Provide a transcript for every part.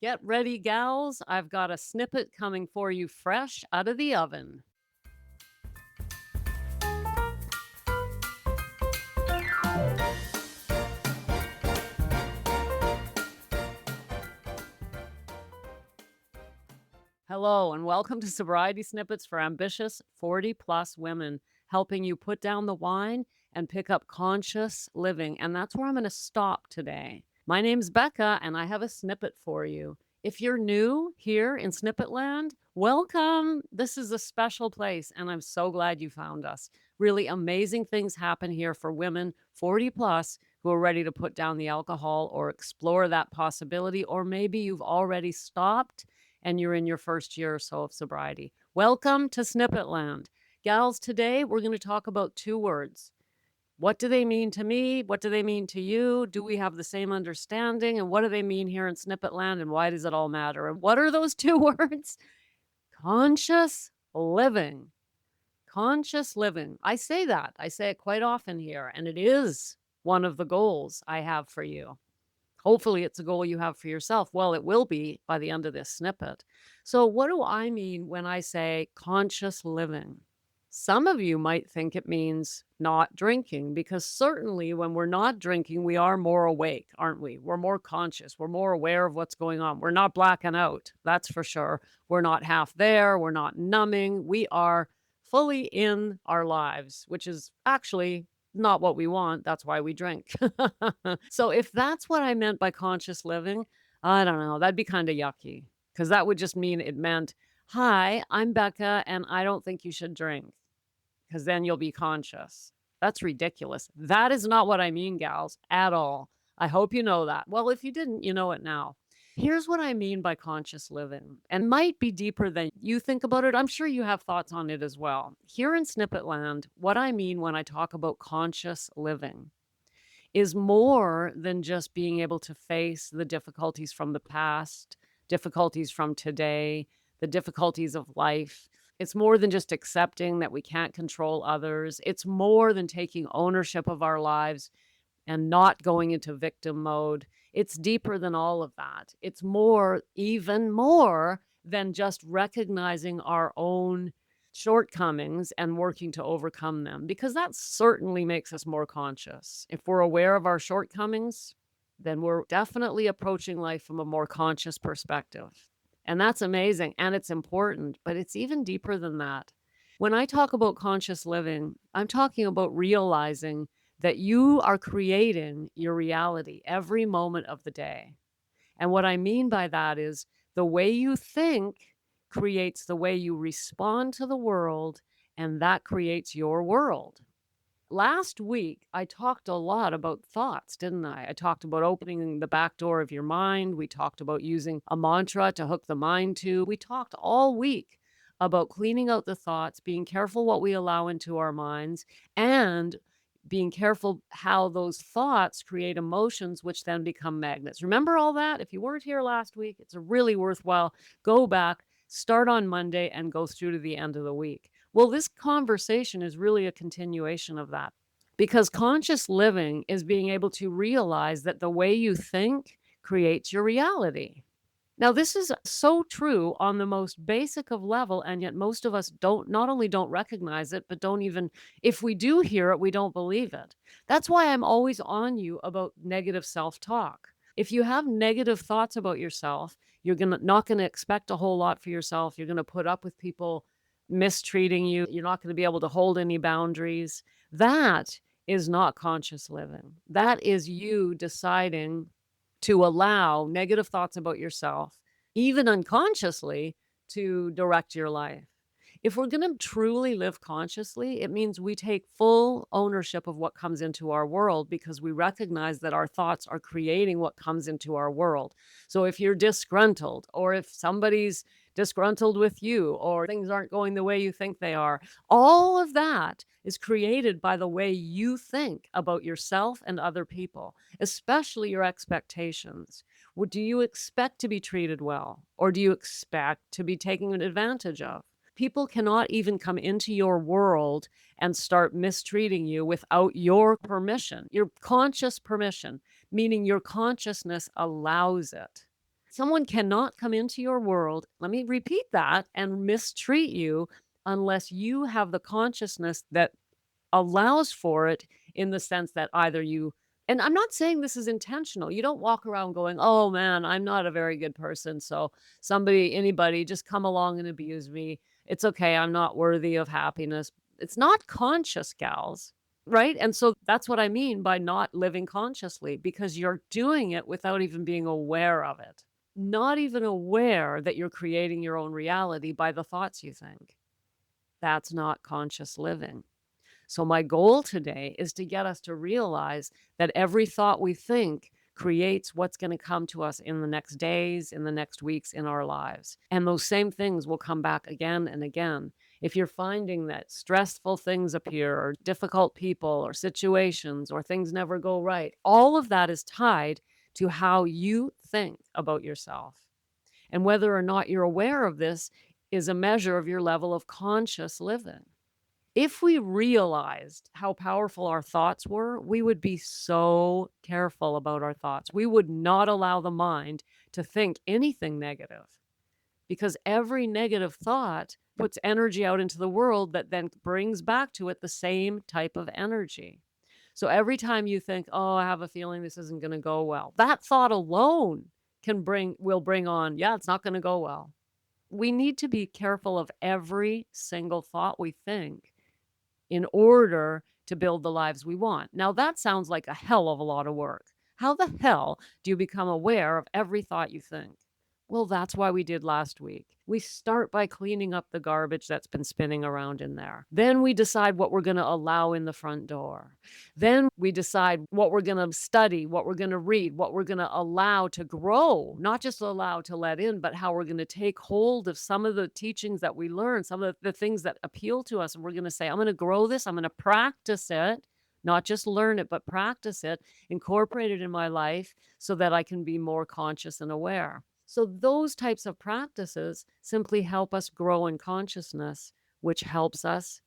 Get ready, gals. I've got a snippet coming for you fresh out of the oven. Hello, and welcome to Sobriety Snippets for Ambitious 40 plus women, helping you put down the wine and pick up conscious living. And that's where I'm going to stop today. My name's Becca, and I have a snippet for you. If you're new here in Snippet Land, welcome. This is a special place, and I'm so glad you found us. Really amazing things happen here for women 40 plus who are ready to put down the alcohol or explore that possibility, or maybe you've already stopped and you're in your first year or so of sobriety. Welcome to Snippet Land. Gals, today we're going to talk about two words. What do they mean to me? What do they mean to you? Do we have the same understanding? And what do they mean here in Snippet Land? And why does it all matter? And what are those two words? Conscious living. Conscious living. I say that. I say it quite often here, and it is one of the goals I have for you. Hopefully, it's a goal you have for yourself. Well, it will be by the end of this snippet. So, what do I mean when I say conscious living? Some of you might think it means not drinking, because certainly when we're not drinking, we are more awake, aren't we? We're more conscious. We're more aware of what's going on. We're not blacking out, that's for sure. We're not half there. We're not numbing. We are fully in our lives, which is actually not what we want. That's why we drink. So if that's what I meant by conscious living, I don't know. That'd be kind of yucky, because that would just mean it meant, hi, I'm Becca, and I don't think you should drink, because then you'll be conscious. That's ridiculous. That is not what I mean, gals, at all. I hope you know that. Well, if you didn't, you know it now. Here's what I mean by conscious living, and might be deeper than you think about it. I'm sure you have thoughts on it as well. Here in Snippet Land, what I mean when I talk about conscious living is more than just being able to face the difficulties from the past, difficulties from today, the difficulties of life. It's more than just accepting that we can't control others. It's more than taking ownership of our lives and not going into victim mode. It's deeper than all of that. It's more, even more than just recognizing our own shortcomings and working to overcome them, because that certainly makes us more conscious. If we're aware of our shortcomings, then we're definitely approaching life from a more conscious perspective. And that's amazing and it's important, but it's even deeper than that. When I talk about conscious living, I'm talking about realizing that you are creating your reality every moment of the day. And what I mean by that is the way you think creates the way you respond to the world, and that creates your world. Last week, I talked a lot about thoughts, didn't I? I talked about opening the back door of your mind. We talked about using a mantra to hook the mind to. We talked all week about cleaning out the thoughts, being careful what we allow into our minds, and being careful how those thoughts create emotions, which then become magnets. Remember all that? If you weren't here last week, it's a really worthwhile. Go back, start on Monday, and go through to the end of the week. Well, this conversation is really a continuation of that, because conscious living is being able to realize that the way you think creates your reality. Now, this is so true on the most basic of level, and yet most of us don't not only don't recognize it, but don't even, if we do hear it, we don't believe it. That's why I'm always on you about negative self-talk. If you have negative thoughts about yourself, you're not gonna expect a whole lot for yourself. You're gonna put up with people mistreating you. You're not gonna be able to hold any boundaries. That is not conscious living. That is you deciding to allow negative thoughts about yourself, even unconsciously, to direct your life. If we're going to truly live consciously, it means we take full ownership of what comes into our world, because we recognize that our thoughts are creating what comes into our world. So if you're disgruntled, or if somebody's disgruntled with you, or things aren't going the way you think they are, all of that is created by the way you think about yourself and other people, especially your expectations. Do you expect to be treated well, or do you expect to be taken advantage of? People cannot even come into your world and start mistreating you without your permission, your conscious permission, meaning your consciousness allows it. Someone cannot come into your world, let me repeat that, and mistreat you unless you have the consciousness that allows for it, in the sense that either you, and I'm not saying this is intentional. You don't walk around going, "Oh man, I'm not a very good person, so anybody just come along and abuse me. It's okay. I'm not worthy of happiness." It's not conscious, gals, right? And so that's what I mean by not living consciously, because you're doing it without even being aware of it. Not even aware that you're creating your own reality by the thoughts you think. That's not conscious living. So, my goal today is to get us to realize that every thought we think creates what's going to come to us in the next days, in the next weeks, in our lives. And those same things will come back again and again. If you're finding that stressful things appear, or difficult people, or situations, or things never go right, all of that is tied to how you think about yourself. And whether or not you're aware of this is a measure of your level of conscious living. If we realized how powerful our thoughts were, we would be so careful about our thoughts. We would not allow the mind to think anything negative, because every negative thought puts energy out into the world that then brings back to it the same type of energy. So every time you think, "Oh, I have a feeling this isn't going to go well," that thought alone will bring on, "Yeah, it's not going to go well." We need to be careful of every single thought we think in order to build the lives we want. Now, that sounds like a hell of a lot of work. How the hell do you become aware of every thought you think? Well, that's why we did last week. We start by cleaning up the garbage that's been spinning around in there. Then we decide what we're going to allow in the front door. Then we decide what we're going to study, what we're going to read, what we're going to allow to grow, not just allow to let in, but how we're going to take hold of some of the teachings that we learn, some of the things that appeal to us. And we're going to say, I'm going to grow this, I'm going to practice it, not just learn it, but practice it, incorporate it in my life so that I can be more conscious and aware. So, those types of practices simply help us grow in consciousness, which helps us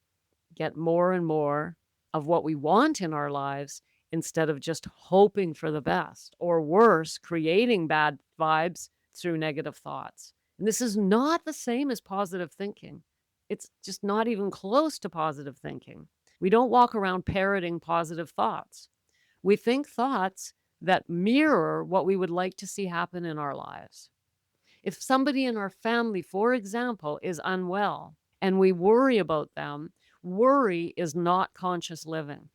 get more and more of what we want in our lives, instead of just hoping for the best, or worse, creating bad vibes through negative thoughts. And this is not the same as positive thinking. It's just not even close to positive thinking. We don't walk around parroting positive thoughts. We think thoughts that mirror what we would like to see happen in our lives. If somebody in our family, for example, is unwell and we worry about them, worry is not conscious living.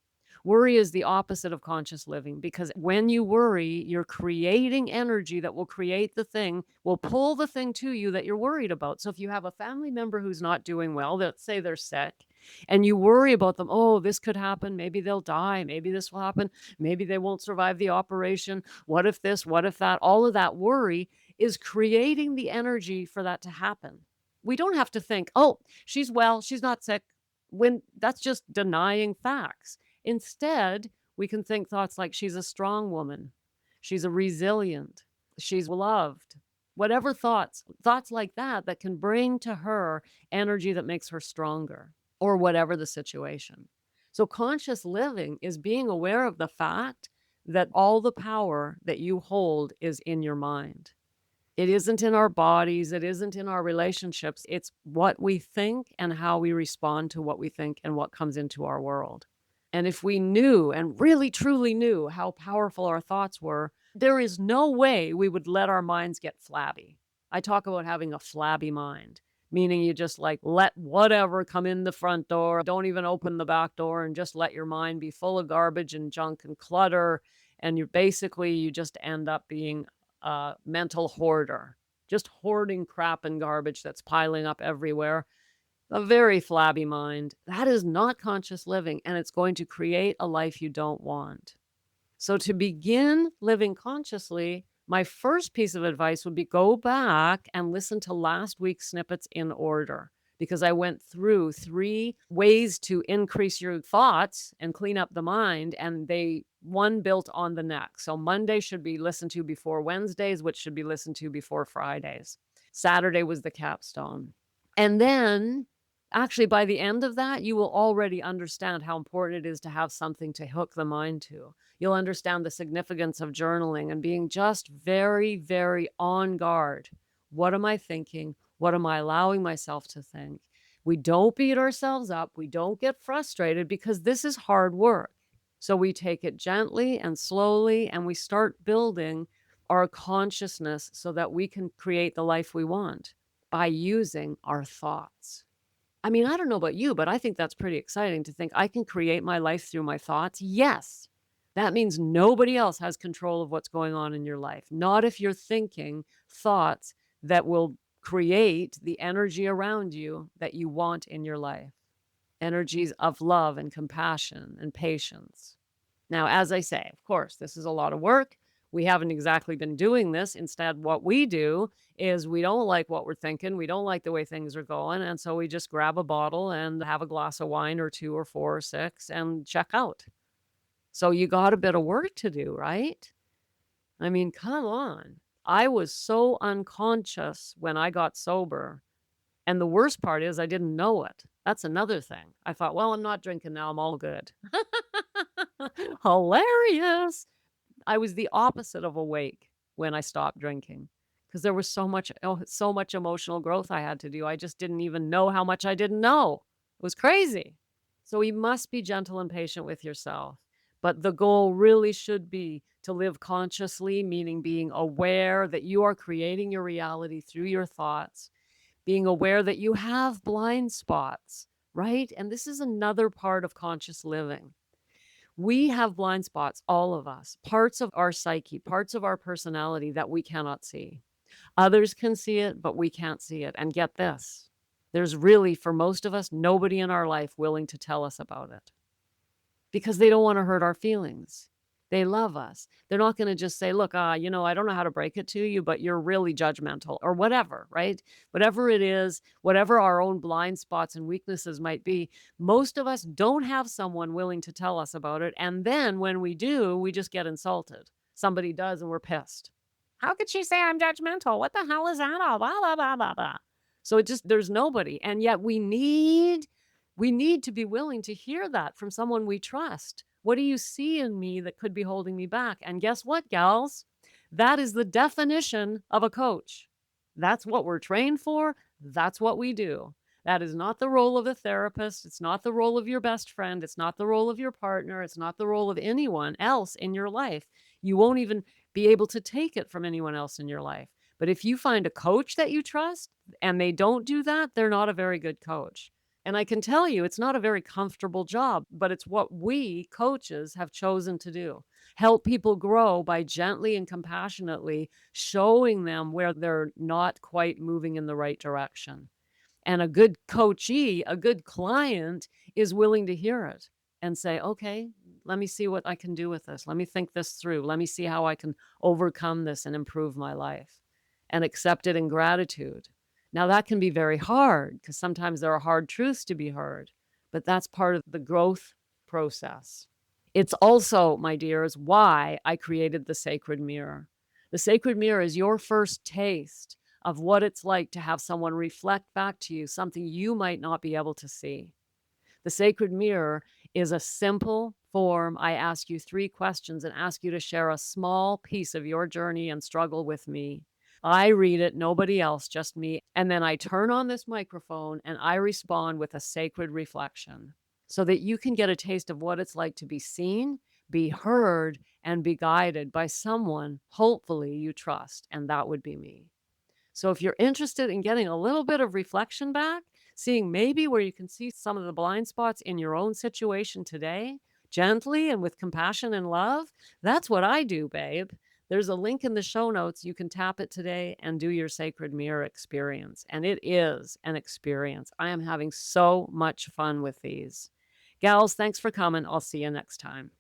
Worry is the opposite of conscious living, because when you worry, you're creating energy that will create the thing, will pull the thing to you that you're worried about. So if you have a family member who's not doing well, let's say they're sick, and you worry about them, oh, this could happen, maybe they'll die, maybe this will happen, maybe they won't survive the operation, what if this, what if that, all of that worry is creating the energy for that to happen. We don't have to think, oh, she's well, she's not sick, when that's just denying facts. Instead, we can think thoughts like, she's a strong woman, she's a resilient, she's loved. Whatever thoughts like that, that can bring to her energy that makes her stronger, or whatever the situation. So, conscious living is being aware of the fact that all the power that you hold is in your mind. It isn't in our bodies, it isn't in our relationships, it's what we think and how we respond to what we think and what comes into our world. And if we knew, and really truly knew, how powerful our thoughts were, there is no way we would let our minds get flabby. I talk about having a flabby mind, meaning you just like let whatever come in the front door, don't even open the back door, and just let your mind be full of garbage and junk and clutter. And you just end up being a mental hoarder, just hoarding crap and garbage that's piling up everywhere. A very flabby mind. That is not conscious living, and it's going to create a life you don't want. So, to begin living consciously, my first piece of advice would be, go back and listen to last week's snippets in order, because I went through 3 ways to increase your thoughts and clean up the mind, and they one built on the next. So Monday should be listened to before Wednesdays, which should be listened to before Fridays. Saturday was the capstone. And then Actually, by the end of that, you will already understand how important it is to have something to hook the mind to. You'll understand the significance of journaling and being just very, very on guard. What am I thinking? What am I allowing myself to think? We don't beat ourselves up. We don't get frustrated because this is hard work. So we take it gently and slowly, and we start building our consciousness so that we can create the life we want by using our thoughts. I mean, I don't know about you, but I think that's pretty exciting to think I can create my life through my thoughts. Yes. That means nobody else has control of what's going on in your life. Not if you're thinking thoughts that will create the energy around you that you want in your life. Energies of love and compassion and patience. Now, as I say, of course, this is a lot of work. We haven't exactly been doing this. Instead, what we do is we don't like what we're thinking. We don't like the way things are going. And so we just grab a bottle and have a glass of wine or two or four or six and check out. So you got a bit of work to do, right? I mean, come on. I was so unconscious when I got sober. And the worst part is I didn't know it. That's another thing. I thought, well, I'm not drinking now. I'm all good. Hilarious. I was the opposite of awake when I stopped drinking because there was so much emotional growth I had to do. I just didn't even know how much I didn't know. It was crazy. So you must be gentle and patient with yourself. But the goal really should be to live consciously, meaning being aware that you are creating your reality through your thoughts, being aware that you have blind spots, right? And this is another part of conscious living. We have blind spots, all of us, parts of our psyche, parts of our personality that we cannot see. Others can see it, but we can't see it. And get this, there's really, for most of us, nobody in our life willing to tell us about it because they don't want to hurt our feelings. They love us. They're not going to just say, look, I don't know how to break it to you, but you're really judgmental or whatever, right? Whatever it is, whatever our own blind spots and weaknesses might be, most of us don't have someone willing to tell us about it. And then when we do, we just get insulted. Somebody does and we're pissed. How could she say I'm judgmental? What the hell is that all? Blah, blah, blah, blah, blah. So there's nobody. And yet we need to be willing to hear that from someone we trust. What do you see in me that could be holding me back? And guess what, gals? That is the definition of a coach. That's what we're trained for. That's what we do. That is not the role of a therapist. It's not the role of your best friend. It's not the role of your partner. It's not the role of anyone else in your life. You won't even be able to take it from anyone else in your life. But if you find a coach that you trust and they don't do that, they're not a very good coach. And I can tell you, it's not a very comfortable job, but it's what we coaches have chosen to do. Help people grow by gently and compassionately showing them where they're not quite moving in the right direction. And a good coachee, a good client is willing to hear it and say, okay, let me see what I can do with this. Let me think this through. Let me see how I can overcome this and improve my life and accept it in gratitude. Now, that can be very hard because sometimes there are hard truths to be heard, but that's part of the growth process. It's also, my dears, why I created the sacred mirror. The sacred mirror is your first taste of what it's like to have someone reflect back to you something you might not be able to see. The sacred mirror is a simple form. I ask you 3 questions and ask you to share a small piece of your journey and struggle with me. I read it, nobody else, just me. And then I turn on this microphone and I respond with a sacred reflection so that you can get a taste of what it's like to be seen, be heard, and be guided by someone, hopefully, you trust. And that would be me. So if you're interested in getting a little bit of reflection back, seeing maybe where you can see some of the blind spots in your own situation today, gently and with compassion and love, that's what I do, babe. There's a link in the show notes. You can tap it today and do your sacred mirror experience. And it is an experience. I am having so much fun with these. Gals, thanks for coming. I'll see you next time.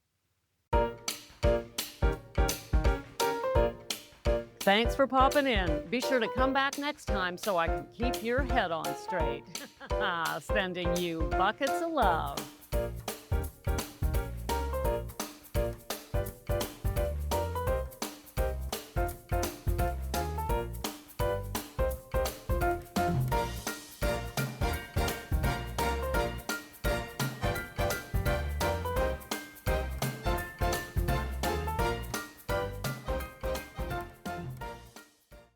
Thanks for popping in. Be sure to come back next time so I can keep your head on straight. Sending you buckets of love.